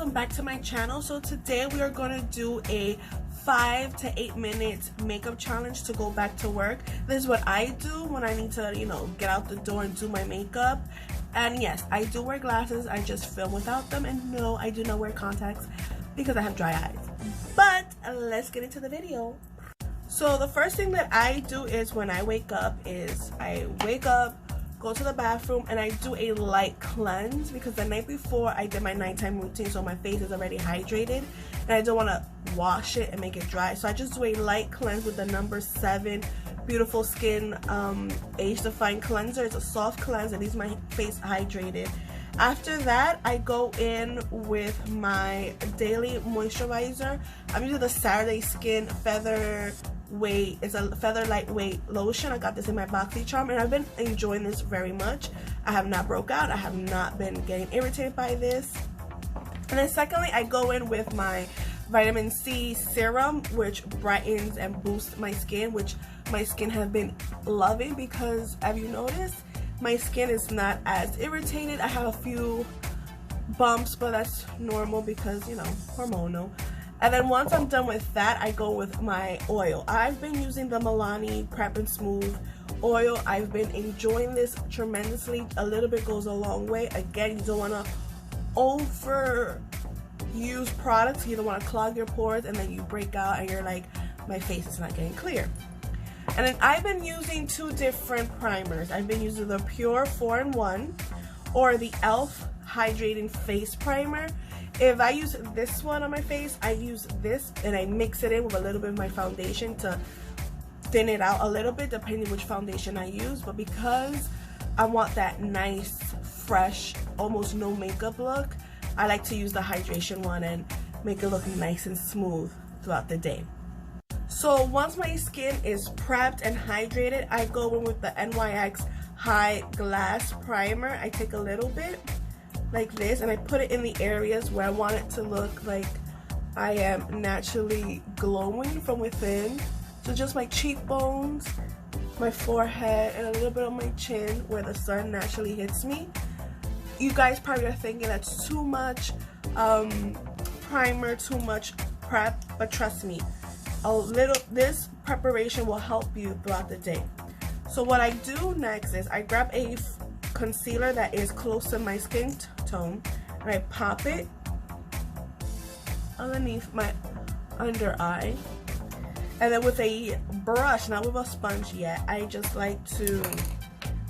welcome back to my channel. So today we are going to do a 5 to 8 minutes makeup challenge to go back to work. This is what I do when I need to, get out the door and do my makeup. And yes, I do wear glasses. I just film without them. And no, I do not wear contacts because I have dry eyes. But let's get into the video. So the first thing that I do is when I wake up is go to the bathroom, and I do a light cleanse because the night before I did my nighttime routine, so my face is already hydrated and I don't want to wash it and make it dry. So I just do a light cleanse with the number 7 Beautiful Skin Age Defying Cleanser. It's a soft cleanse and leaves my face hydrated. After that, I go in with my daily moisturizer. I'm using the Saturday Skin Featherweight. It's a feather lightweight lotion. I got this in my BoxyCharm and I've been enjoying this very much. I have not broke out. I have not been getting irritated by this. And then secondly, I go in with my vitamin C serum, which brightens and boosts my skin, which my skin have been loving because, have you noticed, my skin is not as irritated. I have a few bumps, but that's normal because, hormonal. And then once I'm done with that, I go with my oil. I've been using the Milani Prep and Smooth oil. I've been enjoying this tremendously. A little bit goes a long way. Again, you don't want to overuse products. You don't want to clog your pores and then you break out and you're like, my face is not getting clear. And then I've been using 2 different primers. I've been using the Pure 4-in-1 or the e.l.f. Hydrating Face Primer. If I use this one on my face, I use this and I mix it in with a little bit of my foundation to thin it out a little bit depending which foundation I use. But because I want that nice, fresh, almost no makeup look, I like to use the hydration one and make it look nice and smooth throughout the day. So once my skin is prepped and hydrated, I go in with the NYX High Glass Primer. I take a little bit like this and I put it in the areas where I want it to look like I am naturally glowing from within. So just my cheekbones, my forehead, and a little bit on my chin where the sun naturally hits me. You guys probably are thinking that's too much primer, too much prep, but trust me, this preparation will help you throughout the day. So what I do next is I grab a concealer that is close to my skin tone and I pop it underneath my under eye, and then with a brush, not with a sponge yet, I just like to,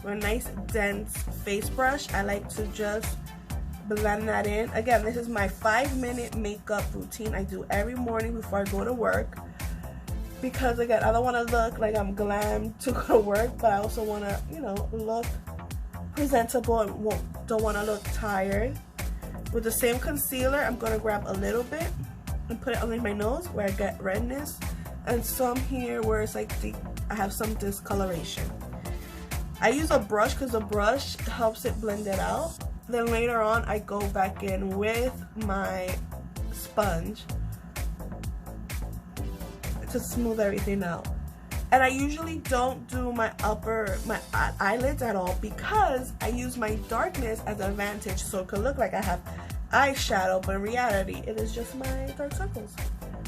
with a nice dense face brush, I like to just blend that in. Again, this is my 5-minute makeup routine I do every morning before I go to work because, again, I don't want to look like I'm glam to go to work, but I also want to, look presentable and don't want to look tired. With the same concealer, I'm going to grab a little bit and put it underneath my nose where I get redness, and some here where it's like I have some discoloration. I use a brush because the brush helps it blend it out. Then later on, I go back in with my sponge to smooth everything out. And I usually don't do my eyelids at all because I use my darkness as an advantage, so it could look like I have eyeshadow, but in reality it is just my dark circles.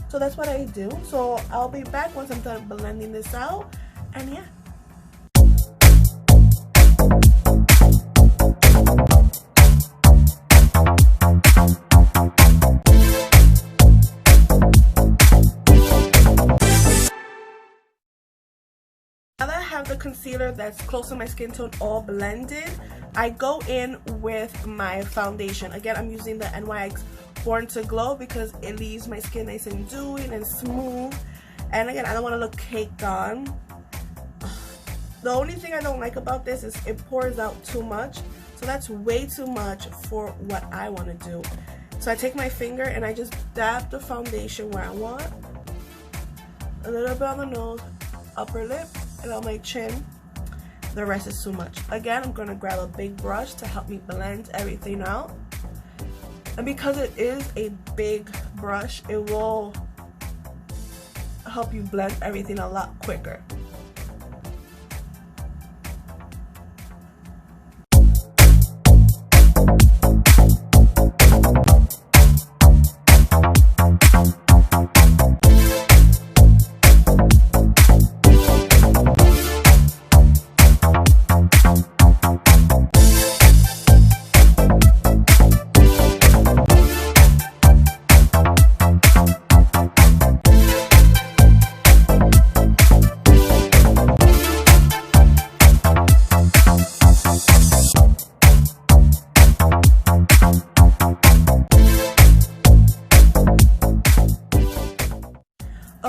So that's what I do. So I'll be back once I'm done blending this out, and yeah. Now that I have the concealer that's close to my skin tone all blended, I go in with my foundation. Again, I'm using the NYX Born to Glow because it leaves my skin nice and dewy and smooth. And again, I don't want to look caked on. The only thing I don't like about this is it pours out too much. So that's way too much for what I want to do. So I take my finger and I just dab the foundation where I want. A little bit on the nose, upper lip, and on my chin. The rest is too much. Again, I'm going to grab a big brush to help me blend everything out. And because it is a big brush, it will help you blend everything a lot quicker.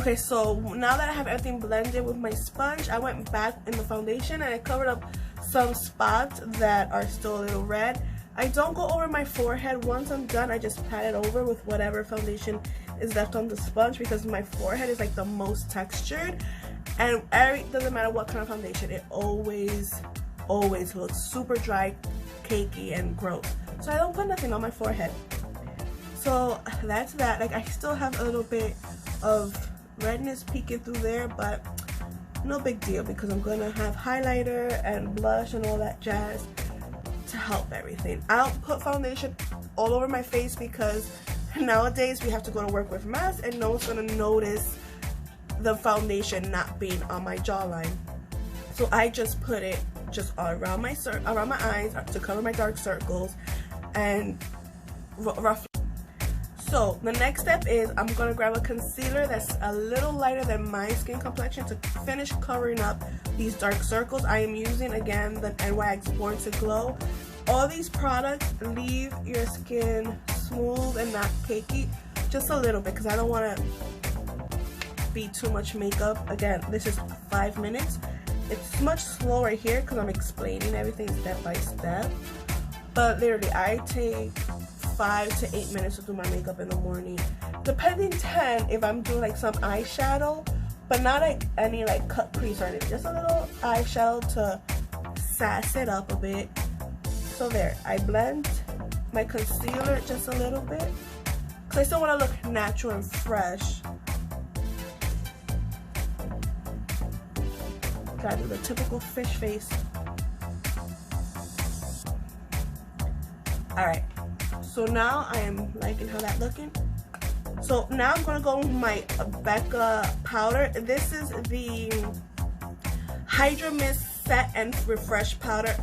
Okay, so now that I have everything blended with my sponge, I went back in the foundation and I covered up some spots that are still a little red. I don't go over my forehead. Once I'm done, I just pat it over with whatever foundation is left on the sponge, because my forehead is like the most textured, and doesn't matter what kind of foundation, it always looks super dry, cakey, and gross. So I don't put nothing on my forehead. So that's that. Like, I still have a little bit of redness peeking through there, but no big deal, because I'm gonna have highlighter and blush and all that jazz to help everything. I don't put foundation all over my face because nowadays we have to go to work with masks and no one's gonna notice the foundation not being on my jawline. So I just put it just all around my eyes to cover my dark circles and roughly. So the next step is I'm going to grab a concealer that's a little lighter than my skin complexion to finish covering up these dark circles. I am using, again, the NYX Born to Glow. All these products leave your skin smooth and not cakey, just a little bit, because I don't want to be too much makeup. Again, this is 5 minutes. It's much slower here because I'm explaining everything step by step, but literally I take 5 to 8 minutes to do my makeup in the morning, depending 10 if I'm doing like some eyeshadow, but not like any like cut crease or anything, just a little eyeshadow to sass it up a bit. So there, I blend my concealer just a little bit because I still want to look natural and fresh. Gotta do the typical fish face. Alright, so now I am liking how that's looking. So now I'm gonna go with my Becca powder. This is the Hydra Mist Set and Refresh powder.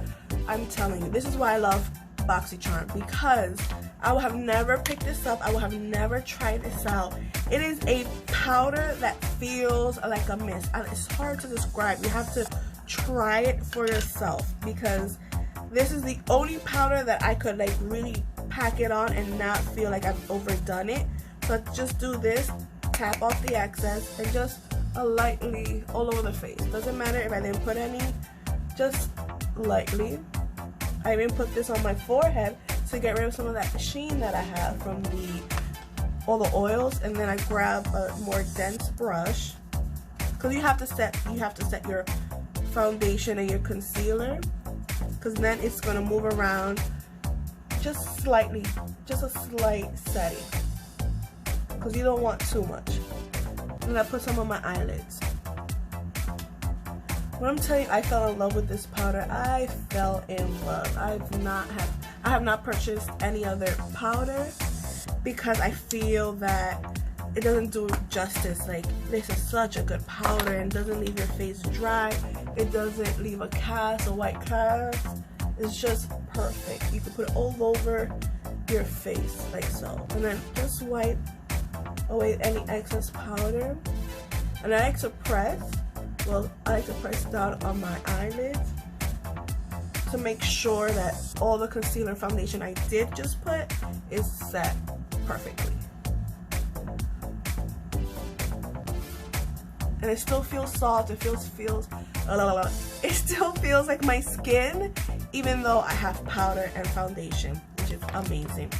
I'm telling you, this is why I love BoxyCharm, because I would have never picked this up. I would have never tried this out. It is a powder that feels like a mist. It's hard to describe. You have to try it for yourself, because this is the only powder that I could like really pack it on and not feel like I've overdone it. So just do this, tap off the excess, and just lightly all over the face. Doesn't matter if I didn't put any, just lightly. I even put this on my forehead to get rid of some of that sheen that I have from all the oils, and then I grab a more dense brush, because you have to set your foundation and your concealer, because then it's gonna move around just slightly, just a slight setting, because you don't want too much. And I put some on my eyelids. When I'm telling you, I fell in love with this powder. I fell in love. I have not purchased any other powder because I feel that it doesn't do justice. Like, this is such a good powder and doesn't leave your face dry. It doesn't leave a cast, a white cast. It's just perfect. You can put it all over your face like so, and then just wipe away any excess powder. And I like to press. Well, I like to press down on my eyelids to make sure that all the concealer and foundation I did just put is set perfectly. And it still feels soft. It it still feels like my skin, even though I have powder and foundation, which is amazing.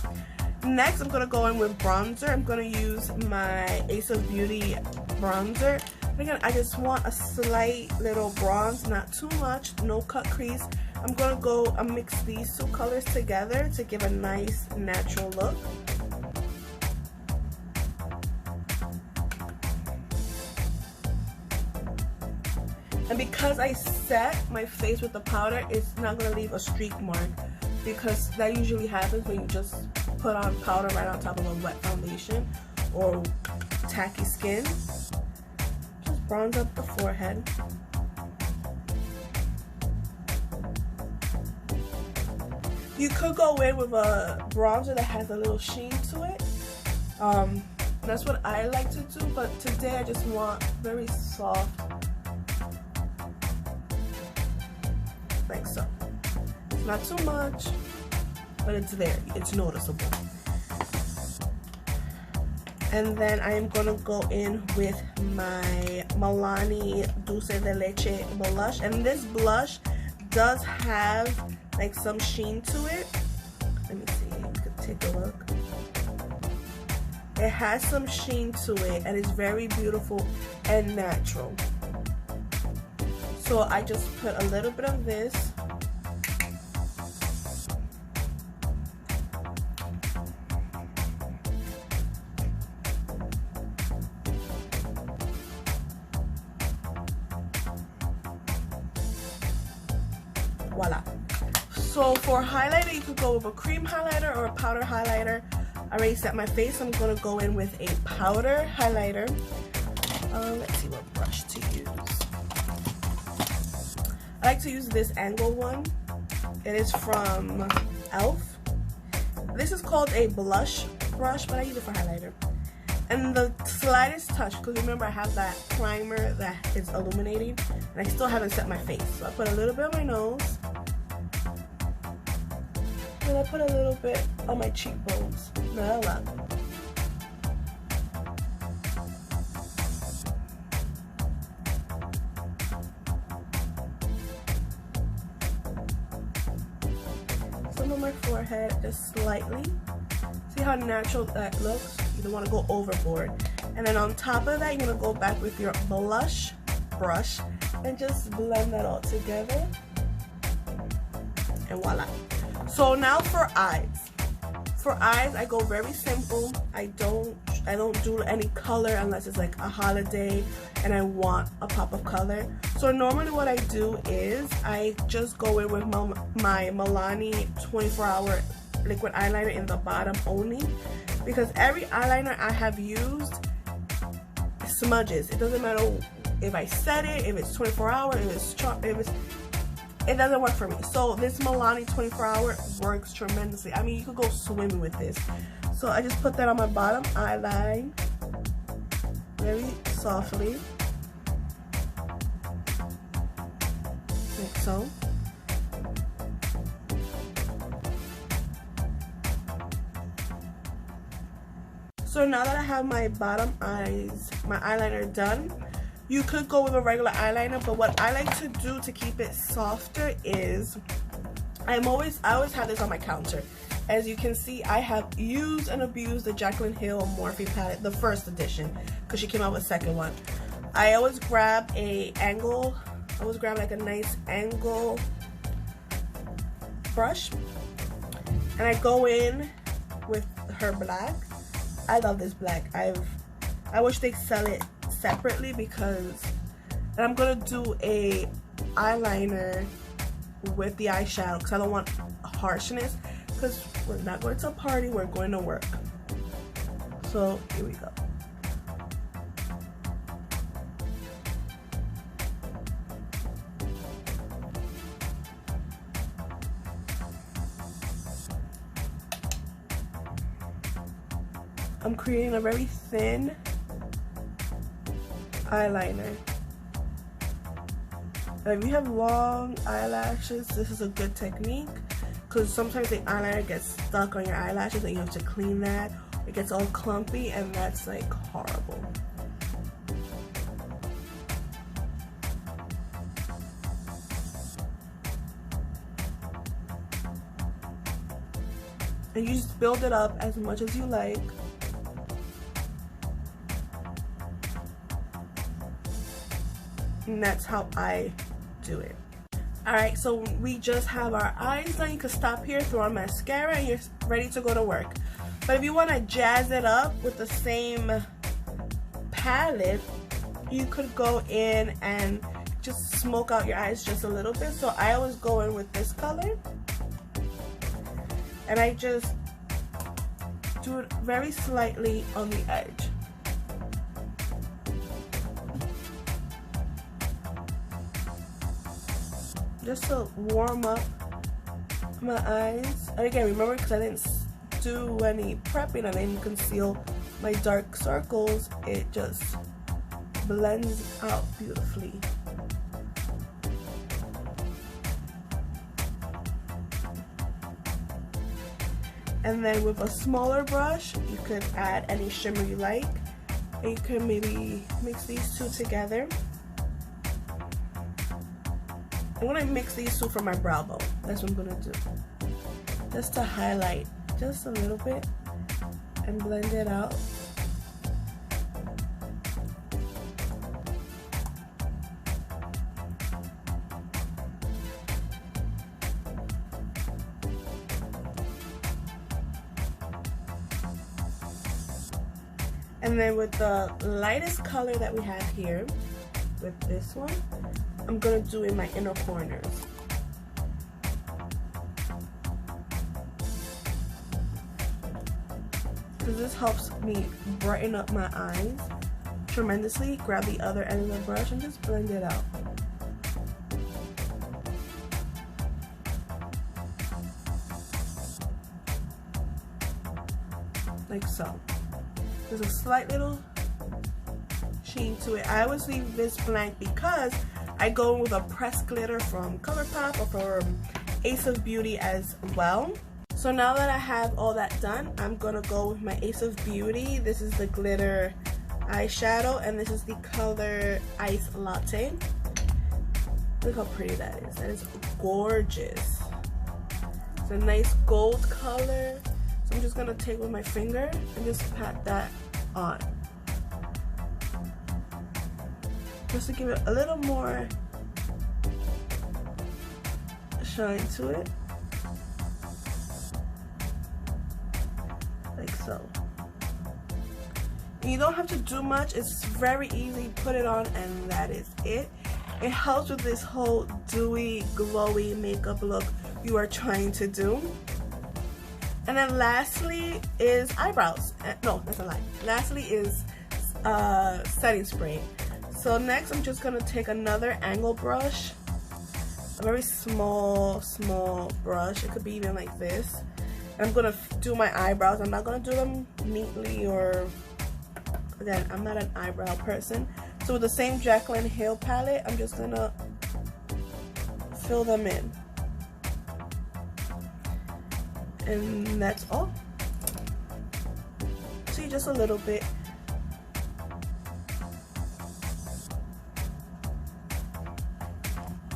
Next, I'm gonna go in with bronzer. I'm gonna use my Ace of Beauty bronzer. Again, I just want a slight little bronze, not too much, no cut crease. I'm gonna go and mix these two colors together to give a nice natural look. And because I set my face with the powder, it's not gonna leave a streak mark, because that usually happens when you just put on powder right on top of a wet foundation or tacky skin. Bronze up the forehead. You could go in with a bronzer that has a little sheen to it. That's what I like to do, but today I just want very soft, like so. It's not too much, but it's there. It's noticeable. And then I am gonna go in with my Milani Dulce de Leche blush. And this blush does have like some sheen to it. Let me see, you can take a look. It has some sheen to it and it's very beautiful and natural. So I just put a little bit of this. Voila. So for highlighter, you could go with a cream highlighter or a powder highlighter. I already set my face. I'm gonna go in with a powder highlighter. Let's see what brush to use. I like to use this angle one. It is from e.l.f. This is called a blush brush, but I use it for highlighter. And the slightest touch, because remember I have that primer that is illuminating, and I still haven't set my face. So I put a little bit on my nose. And I put a little bit on my cheekbones. Not a lot. Some on my forehead, just slightly. See how natural that looks? You don't want to go overboard. And then on top of that, you're going to go back with your blush brush and just blend that all together. And voila. So now for eyes. For eyes, I go very simple. I don't do any color unless it's like a holiday and I want a pop of color. So normally what I do is I just go in with my Milani 24-hour liquid eyeliner in the bottom only, because every eyeliner I have used smudges. It doesn't matter if I set it, if it's 24 hour, it doesn't work for me. So this Milani 24-hour works tremendously. I mean, you could go swimming with this. So I just put that on my bottom eyeline very softly, like so. So now that I have my bottom eyes, my eyeliner done, you could go with a regular eyeliner, but what I like to do to keep it softer is I always have this on my counter. As you can see, I have used and abused the Jaclyn Hill Morphe palette, the first edition, because she came out with a second one. I always grab like a nice angle brush, and I go in with her black. I love this black. I wish they sell it separately, because and I'm gonna do a eyeliner with the eyeshadow because I don't want harshness, because we're not going to a party, we're going to work. So here we go. I'm creating a very thin eyeliner. And if you have long eyelashes, this is a good technique, because sometimes the eyeliner gets stuck on your eyelashes and you have to clean that. It gets all clumpy and that's like horrible. And you just build it up as much as you like. And that's how I do it. Alright, so we just have our eyes done. You can stop here, throw on mascara, and you're ready to go to work. But if you want to jazz it up with the same palette, you could go in and just smoke out your eyes just a little bit. So I always go in with this color, and I just do it very slightly on the edge. Just to warm up my eyes. And again, remember, because I didn't do any prepping, I didn't conceal my dark circles, it just blends out beautifully. And then with a smaller brush, you could add any shimmer you like. And you can maybe mix these two together. I'm gonna mix these two for my brow bone. That's what I'm gonna do. Just to highlight just a little bit and blend it out. And then with the lightest color that we have here, with this one, I'm gonna do in my inner corners. Because this helps me brighten up my eyes tremendously. Grab the other end of the brush and just blend it out. Like so. There's a slight little sheen to it. I always leave this blank because I go with a pressed glitter from ColourPop or from Ace of Beauty as well. So now that I have all that done, I'm gonna go with my Ace of Beauty. This is the glitter eyeshadow, and this is the color Ice Latte. Look how pretty that is. That is gorgeous. It's a nice gold color. So I'm just gonna take with my finger and just pat that on. Just to give it a little more shine to it. Like so. And you don't have to do much, it's very easy. Put it on and that is it. It helps with this whole dewy, glowy makeup look you are trying to do. And then lastly is eyebrows. No, that's a lie. Lastly is setting spray. So next I'm just gonna take another angle brush, a very small brush. It could be even like this. And I'm gonna do my eyebrows. I'm not gonna do them neatly, or again, I'm not an eyebrow person. So with the same Jaclyn Hill palette, I'm just gonna fill them in. And that's all. See, just a little bit.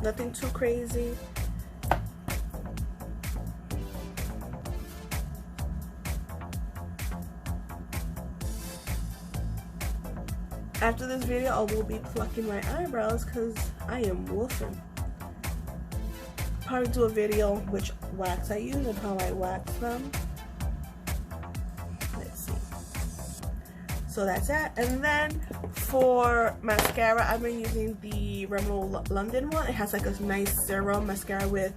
Nothing too crazy. After this video, I will be plucking my eyebrows because I am woofing. Probably do a video which wax I use and how I wax them. Let's see. So that's that. And then for mascara, I've been using the Rimmel London one. It has like a nice serum mascara with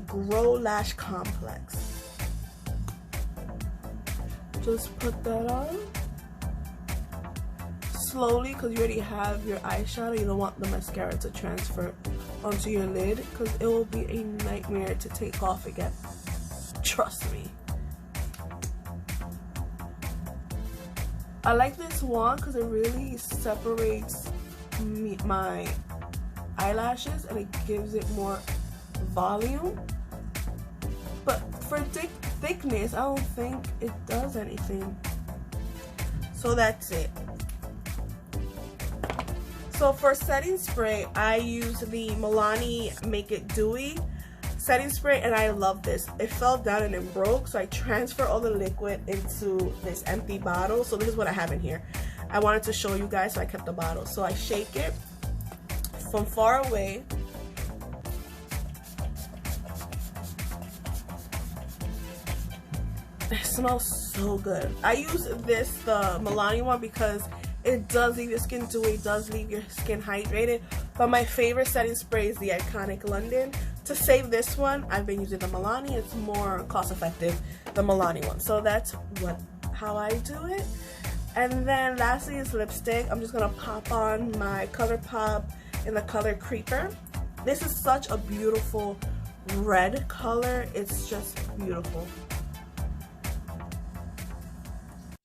Grow Lash Complex. Just put that on slowly because you already have your eyeshadow. You don't want the mascara to transfer onto your lid because it will be a nightmare to take off again. Trust me. I like this wand because it really separates my eyelashes and it gives it more volume. But for thickness, I don't think it does anything. So that's it. So for setting spray, I use the Milani Make It Dewy setting spray, and I love this. It fell down and it broke, so I transfer all the liquid into this empty bottle. So this is what I have in here. I wanted to show you guys, so I kept the bottle. So I shake it from far away. It smells so good. I use this, the Milani one, because it does leave your skin dewy, it does leave your skin hydrated. But my favorite setting spray is the Iconic London. To save this one, I've been using the Milani. It's more cost effective, the Milani one. So that's how I do it. And then lastly is lipstick. I'm just gonna pop on my ColourPop in the color Creeper. This is such a beautiful red color. It's just beautiful.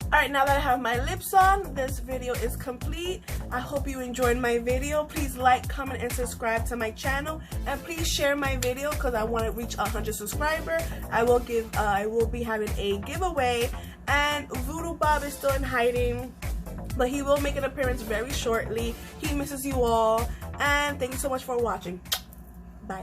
Alright, now that I have my lips on, this video is complete. I hope you enjoyed my video. Please like, comment, and subscribe to my channel, and please share my video because I want to reach 100 subscribers. I will be having a giveaway, and Voodoo Bob is still in hiding, but he will make an appearance very shortly. He misses you all, and thank you so much for watching.